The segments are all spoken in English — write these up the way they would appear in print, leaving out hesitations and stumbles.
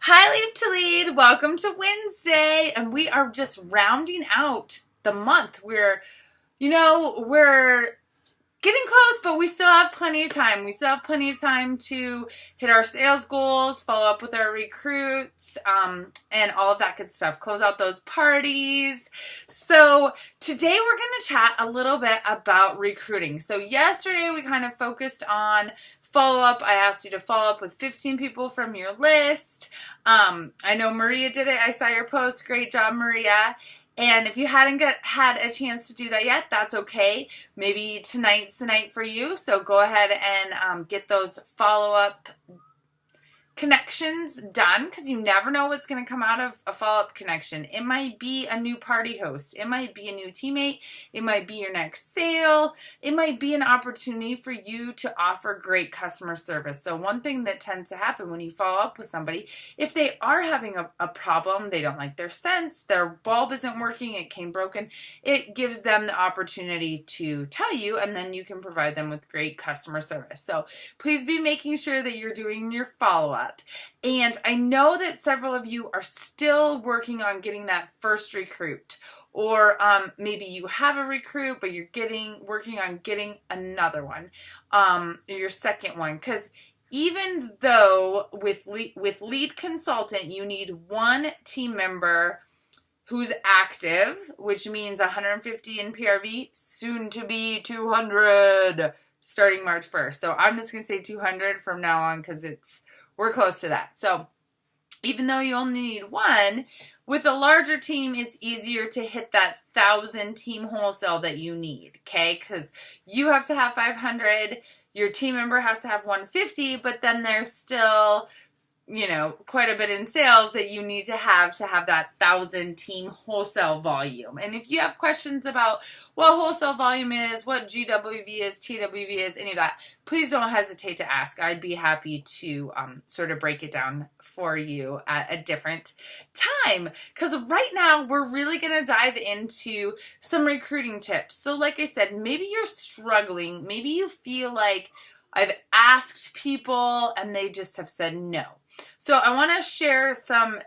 Hi, Leap to Lead. Welcome to Wednesday, and we are just rounding out the month. We're getting close, but we still have plenty of time. We still have plenty of time to hit our sales goals, follow up with our recruits, and all of that good stuff. Close out those parties. So today we're going to chat a little bit about recruiting. So yesterday we kind of focused on follow up. I asked you to follow up with 15 people from your list. I know Maria did it. I saw your post. Great job, Maria. And if you hadn't had a chance to do that yet, that's okay. Maybe tonight's the night for you. So go ahead and get those follow-up connections done, because you never know what's going to come out of a follow-up connection. It might be a new party host. It might be a new teammate. It might be your next sale. It might be an opportunity for you to offer great customer service. So one thing that tends to happen when you follow up with somebody, if they are having a problem, they don't like their scents, their bulb isn't working, it came broken, it gives them the opportunity to tell you, and then you can provide them with great customer service. So please be making sure that you're doing your follow-up. And I know that several of you are still working on getting that first recruit, or maybe you have a recruit, but you're working on getting another one, your second one. Because even though with lead consultant, you need one team member who's active, which means 150 in PRV, soon to be 200, starting March 1st. So I'm just going to say 200 from now on, because we're close to that. So even though you only need one, with a larger team, it's easier to hit that 1,000 team wholesale that you need, okay? Because you have to have 500, your team member has to have 150, but then there's still, quite a bit in sales that you need to have that 1,000 team wholesale volume. And if you have questions about what wholesale volume is, what GWV is, TWV is, any of that, please don't hesitate to ask. I'd be happy to sort of break it down for you at a different time. Because right now, we're really going to dive into some recruiting tips. So like I said, maybe you're struggling. Maybe you feel like I've asked people and they just have said no. So I want to share some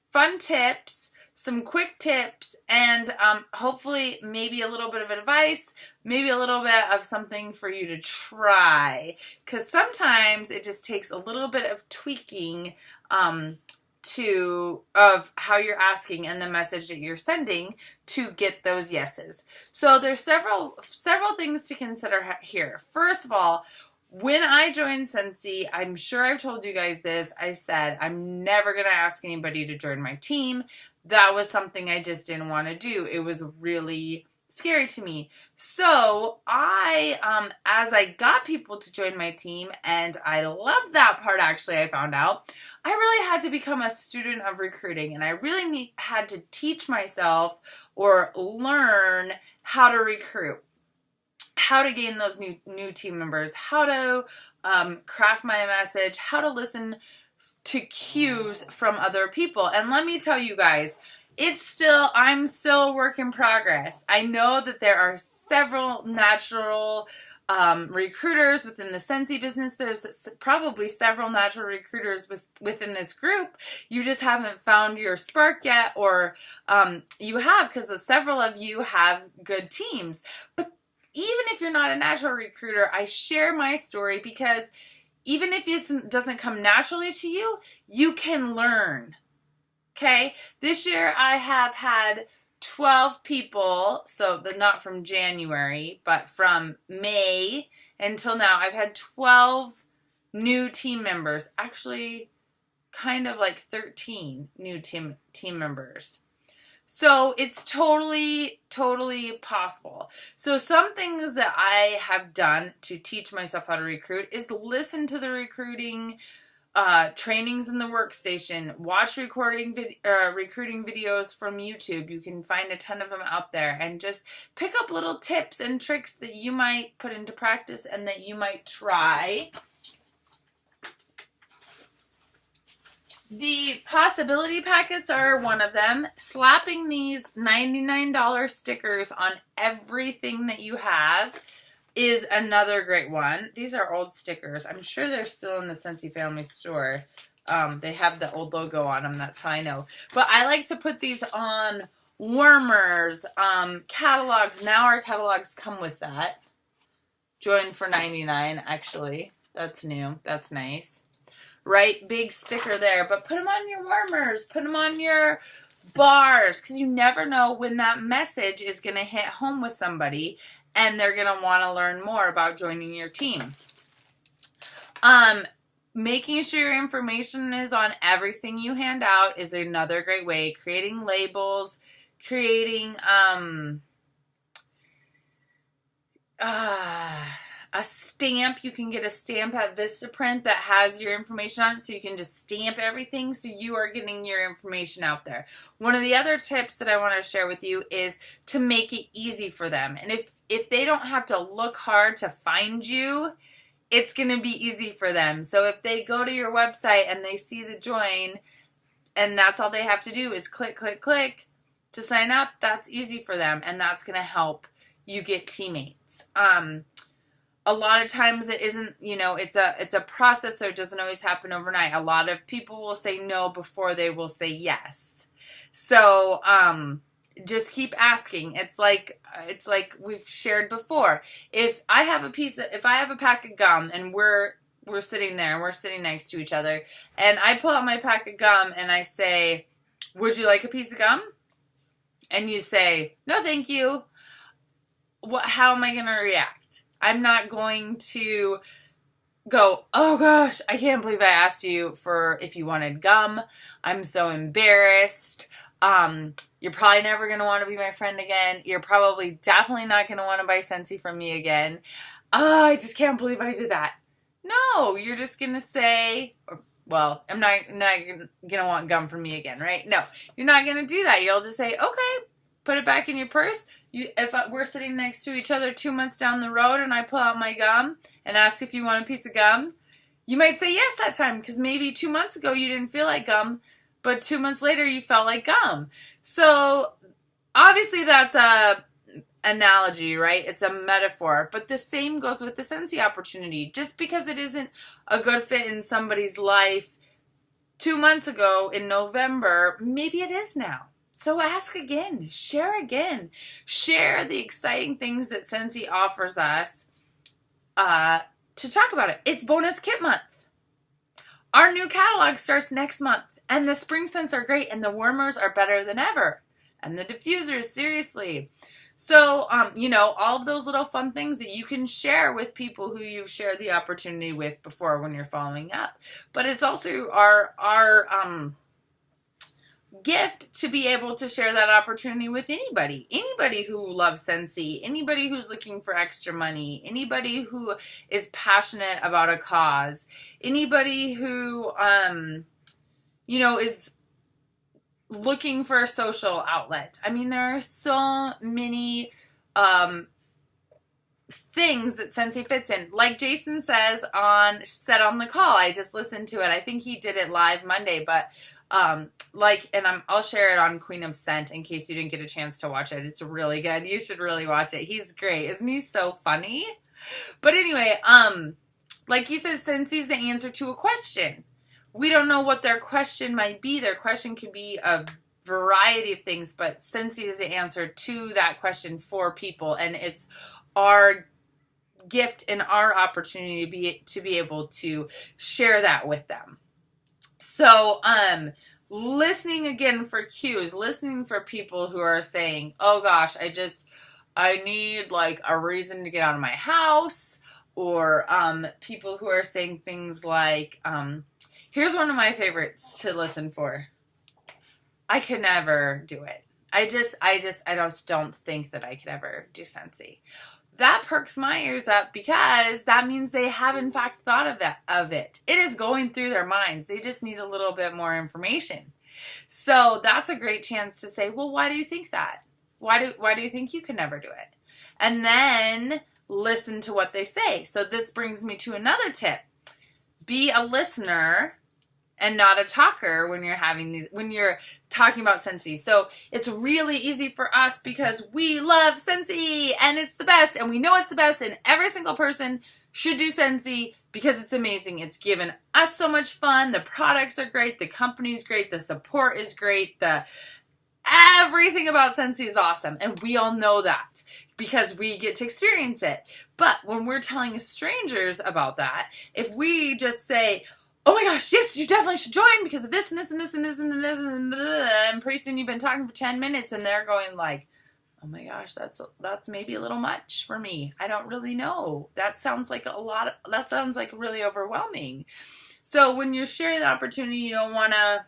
fun tips, some quick tips, and hopefully maybe a little bit of advice, maybe a little bit of something for you to try. Because sometimes it just takes a little bit of tweaking of how you're asking and the message that you're sending to get those yeses. So there's several things to consider here. First of all, when I joined Scentsy, I'm sure I've told you guys this, I said I'm never going to ask anybody to join my team. That was something I just didn't want to do. It was really scary to me. So as I got people to join my team, and I love that part actually, I found out, I really had to become a student of recruiting, and I really had to teach myself or learn how to recruit, how to gain those new team members, how to craft my message, how to listen to cues from other people. And let me tell you guys, I'm still a work in progress. I know that there are several natural recruiters within the Scentsy business. There's probably several natural recruiters within this group. You just haven't found your spark yet, or you have, because several of you have good teams. But even if you're not a natural recruiter, I share my story because even if it doesn't come naturally to you, you can learn. Okay? This year I have had 12 people, so not from January, but from May until now, I've had 12 new team members. Actually, kind of like 13 new team members. So it's totally possible. So some things that I have done to teach myself how to recruit is listen to the recruiting trainings in the workstation, watch recruiting videos from YouTube. You can find a ton of them out there, and just pick up little tips and tricks that you might put into practice and that you might try. The possibility packets are one of them. Slapping these $99 stickers on everything that you have is another great one. These are old stickers. I'm sure they're still in the Scentsy family store. They have the old logo on them. That's how I know. But I like to put these on warmers, catalogs. Now our catalogs come with that. Join for $99, actually. That's new. That's nice. Right? Big sticker there. But put them on your warmers. Put them on your bars. Because you never know when that message is going to hit home with somebody. And they're going to want to learn more about joining your team. Making sure your information is on everything you hand out is another great way. Creating labels. Creating a stamp. You can get a stamp at Vistaprint that has your information on it, so you can just stamp everything so you are getting your information out there. One of the other tips that I want to share with you is to make it easy for them. And if they don't have to look hard to find you, it's going to be easy for them. So if they go to your website and they see the join and that's all they have to do is click, click, click to sign up, that's easy for them, and that's going to help you get teammates. A lot of times it isn't, it's a process, so it doesn't always happen overnight. A lot of people will say no before they will say yes. So just keep asking. It's like we've shared before. If I have a pack of gum and we're sitting there and we're sitting next to each other, and I pull out my pack of gum and I say, "Would you like a piece of gum?" And you say, "No, thank you." How am I going to react? I'm not going to go, "Oh gosh, I can't believe I asked you for if you wanted gum. I'm so embarrassed. You're probably never going to want to be my friend again. You're probably definitely not going to want to buy Scentsy from me again. Oh, I just can't believe I did that." No, you're just going to say, well, I'm not going to want gum from me again, right? No, you're not going to do that. You'll just say, "Okay, put it back in your purse." If we're sitting next to each other 2 months down the road and I pull out my gum and ask if you want a piece of gum, you might say yes that time because maybe 2 months ago you didn't feel like gum, but 2 months later you felt like gum. So obviously that's a analogy, right? It's a metaphor, but the same goes with the Scentsy opportunity. Just because it isn't a good fit in somebody's life 2 months ago in November, maybe it is now. So ask again, share the exciting things that Scentsy offers us to talk about it. It's bonus kit month. Our new catalog starts next month, and the spring scents are great, and the warmers are better than ever, and the diffusers, seriously. So, all of those little fun things that you can share with people who you've shared the opportunity with before when you're following up. But it's also our gift to be able to share that opportunity with anybody who loves Scentsy, anybody who's looking for extra money, anybody who is passionate about a cause, anybody who is looking for a social outlet. I mean, there are so many things that Scentsy fits in. Like Jason said on the call, I just listened to it. I think he did it live Monday, but I'll share it on Queen of Scent in case you didn't get a chance to watch it. It's really good. You should really watch it. He's great. Isn't he so funny? But anyway, like he says, Scentsy's the answer to a question. We don't know what their question might be. Their question could be a variety of things, but Scentsy is the answer to that question for people, and it's our gift and our opportunity to be able to share that with them. So, listening again for cues, listening for people who are saying, "Oh gosh, I need like a reason to get out of my house," or people who are saying things like, here's one of my favorites to listen for. "I could never do it. I just don't think that I could ever do Scentsy." That perks my ears up because that means they have in fact thought of it. It is going through their minds. They just need a little bit more information. So that's a great chance to say, "Well, why do you think that? Why do you think you can never do it?" And then listen to what they say. So this brings me to another tip. Be a listener and not a talker when you're talking about Scentsy. So it's really easy for us because we love Scentsy and it's the best and we know it's the best and every single person should do Scentsy because it's amazing. It's given us so much fun. The products are great. The company's great. The support is great. Everything about Scentsy is awesome. And we all know that because we get to experience it. But when we're telling strangers about that, if we just say, oh my gosh, yes, you definitely should join because of this and this and this and this and this and this, and pretty soon you've been talking for 10 minutes and they're going like, oh my gosh, that's maybe a little much for me. I don't really know. That sounds like that sounds like really overwhelming. So when you're sharing the opportunity, you don't want to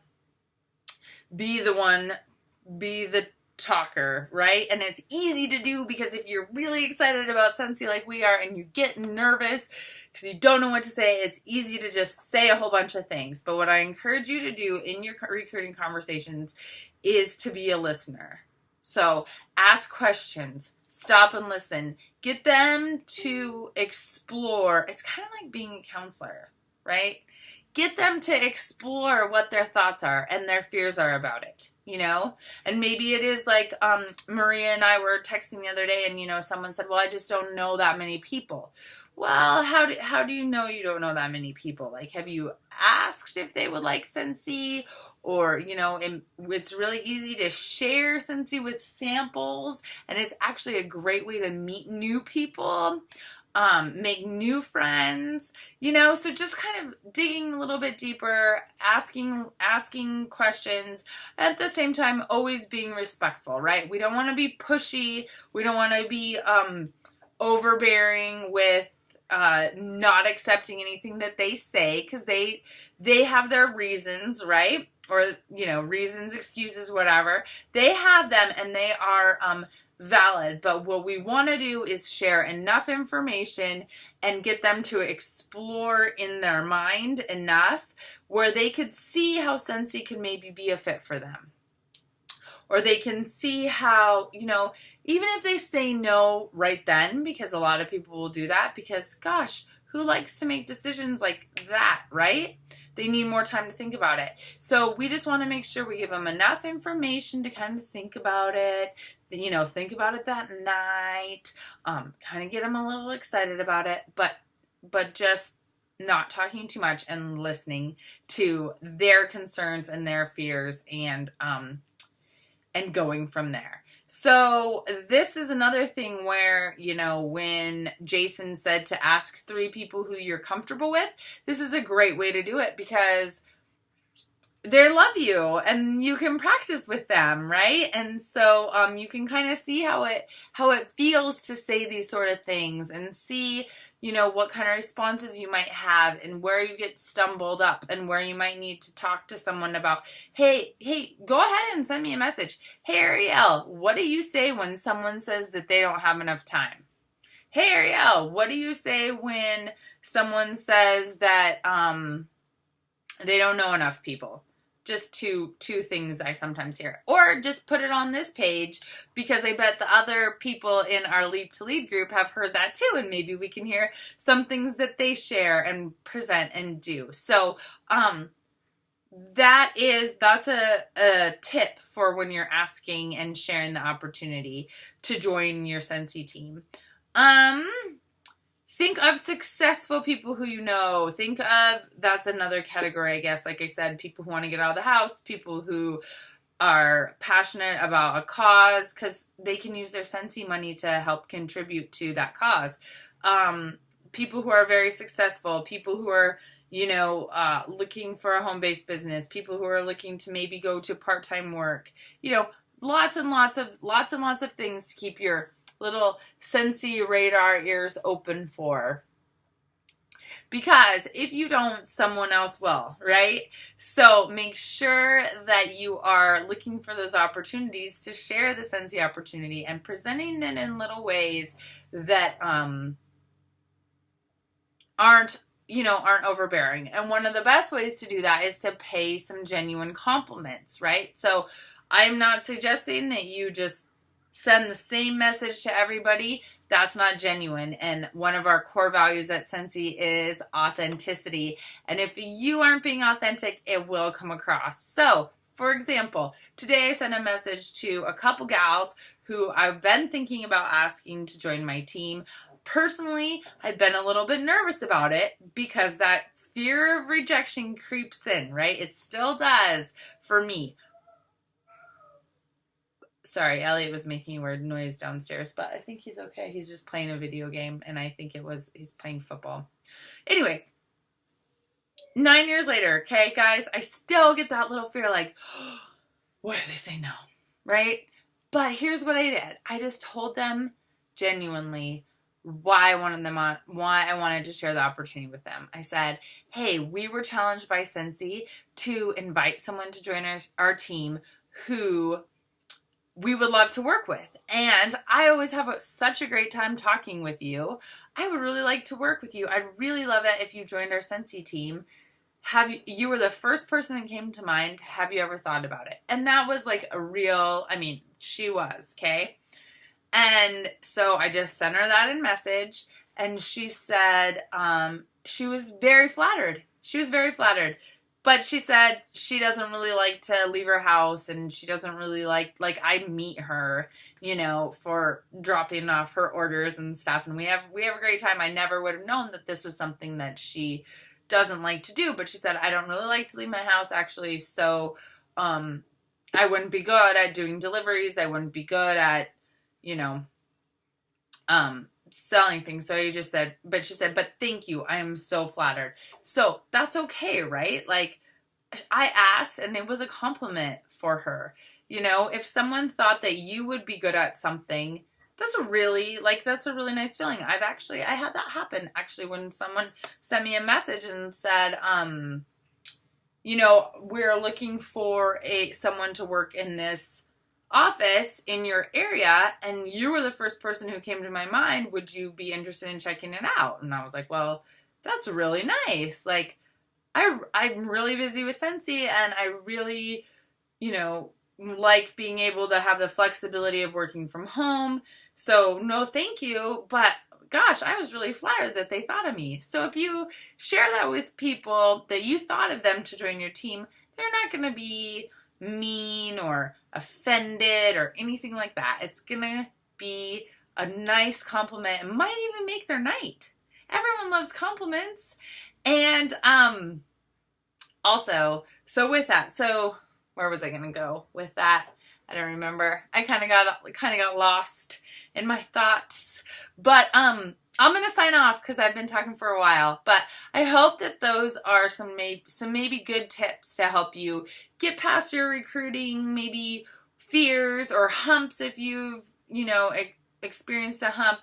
be the talker, right? And it's easy to do because if you're really excited about Scentsy like we are and you get nervous because you don't know what to say, it's easy to just say a whole bunch of things. But what I encourage you to do in your recruiting conversations is to be a listener. So ask questions, stop and listen, get them to explore. It's kind of like being a counselor, right? Get them to explore what their thoughts are and their fears are about it, you know? And maybe it is like Maria and I were texting the other day and, you know, someone said, well, I just don't know that many people. Well, how do you know you don't know that many people? Like, have you asked if they would like Scentsy? Or, you know, it's really easy to share Scentsy with samples. And it's actually a great way to meet new people, make new friends, you know. So just kind of digging a little bit deeper, asking questions. At the same time, always being respectful, right? We don't want to be pushy. We don't want to be overbearing with not accepting anything that they say because they have their reasons, right? Or, you know, reasons, excuses, whatever. They have them and they are valid. But what we want to do is share enough information and get them to explore in their mind enough where they could see how Scentsy could maybe be a fit for them. Or they can see how, you know, even if they say no right then, because a lot of people will do that, because gosh, who likes to make decisions like that, right? They need more time to think about it. So we just want to make sure we give them enough information to kind of think about it, you know, think about it that night, kind of get them a little excited about it, but just not talking too much and listening to their concerns and their fears and going from there. So this is another thing where, you know, when Jason said to ask 3 people who you're comfortable with, this is a great way to do it because they love you and you can practice with them, right? And so you can kind of see how it feels to say these sort of things and see, you know, what kind of responses you might have and where you get stumbled up and where you might need to talk to someone about, hey, go ahead and send me a message. Hey, Ariel, what do you say when someone says that they don't have enough time? Hey, Ariel, what do you say when someone says that they don't know enough people? Just two things I sometimes hear. Or just put it on this page because I bet the other people in our Leap to Lead group have heard that too. And maybe we can hear some things that they share and present and do. So that's a tip for when you're asking and sharing the opportunity to join your Scentsy team. Think of successful people who you know. That's another category, I guess. Like I said, people who want to get out of the house, people who are passionate about a cause because they can use their Scentsy money to help contribute to that cause. People who are very successful, people who are, you know, looking for a home-based business, people who are looking to maybe go to part-time work. You know, lots and lots of things to keep your little Scentsy radar ears open for. Because if you don't, someone else will, right? So make sure that you are looking for those opportunities to share the Scentsy opportunity and presenting it in little ways that aren't overbearing. And one of the best ways to do that is to pay some genuine compliments, right? So I'm not suggesting that you just send the same message to everybody. That's not genuine. And one of our core values at Scentsy is authenticity. And if you aren't being authentic, it will come across. So, for example, today I sent a message to a couple gals who I've been thinking about asking to join my team. Personally, I've been a little bit nervous about it because that fear of rejection creeps in, right? It still does for me. Sorry, Elliot was making a weird noise downstairs, but I think he's okay. He's just playing a video game, and I think he's playing football. Anyway, 9 years later, okay, guys, I still get that little fear like, oh, what if they say no, right? But here's what I did. I just told them genuinely why I wanted to share the opportunity with them. I said, hey, we were challenged by Scentsy to invite someone to join our team who we would love to work with. And I always have such a great time talking with you. I would really like to work with you. I'd really love it if you joined our Scentsy team. You were the first person that came to mind. Have you ever thought about it? And that was like she was, okay? And so I just sent her that in message, and she said she was very flattered. She was very flattered. But she said she doesn't really like to leave her house, and she doesn't really like I meet her, for dropping off her orders and stuff. And we have a great time. I never would have known that this was something that she doesn't like to do. But she said, I don't really like to leave my house, actually. So I wouldn't be good at doing deliveries. I wouldn't be good at, selling things. So she said, but thank you. I am so flattered. So that's okay, right? Like, I asked, and it was a compliment for her. If someone thought that you would be good at something, that's a really nice feeling. I had that happen actually when someone sent me a message and said, we're looking for someone to work in this office in your area, and you were the first person who came to my mind. Would you be interested in checking it out? And I was like, well, that's really nice. Like, I'm really busy with Scentsy, and I really, like being able to have the flexibility of working from home. So no, thank you. But gosh, I was really flattered that they thought of me. So if you share that with people that you thought of them to join your team, they're not going to be mean or offended or anything like that. It's gonna be a nice compliment. It might even make their night. Everyone loves compliments. And also, so with that, so where was I gonna go with that? I don't remember. I kind of got lost in my thoughts. But I'm going to sign off because I've been talking for a while. But I hope that those are some maybe good tips to help you get past your recruiting, maybe fears or humps if you've, experienced a hump,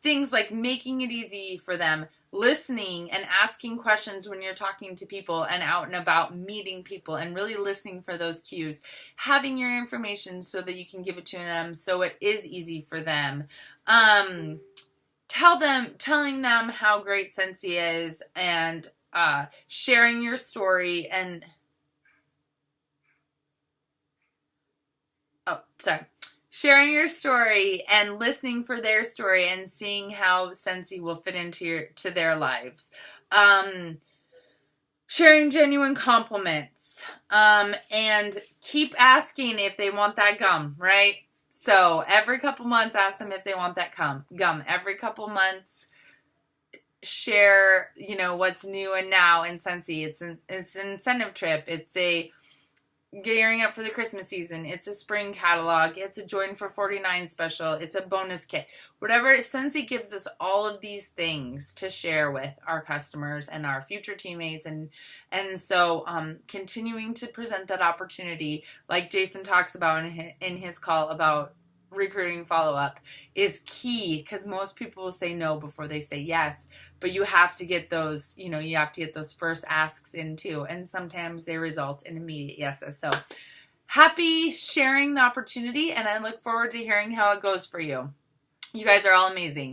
things like making it easy for them, listening and asking questions when you're talking to people and out and about meeting people, and really listening for those cues, having your information so that you can give it to them so it is easy for them. Telling them how great Scentsy is, and sharing your story and sharing your story and listening for their story and seeing how Scentsy will fit into their lives. Sharing genuine compliments. And keep asking if they want that gum, right? So every couple months, ask them if they want that gum. Every couple months, share, what's new and now in Scentsy. It's an incentive trip. It's a gearing up for the Christmas season. It's a spring catalog. It's a join for $49 special. It's a bonus kit. Whatever, Scentsy gives us all of these things to share with our customers and our future teammates. And so continuing to present that opportunity, like Jason talks about in his call about recruiting follow-up, is key, because most people will say no before they say yes, but you have to get those, you have to get those first asks in too, and sometimes they result in immediate yeses. So happy sharing the opportunity, and I look forward to hearing how it goes for you. You guys are all amazing.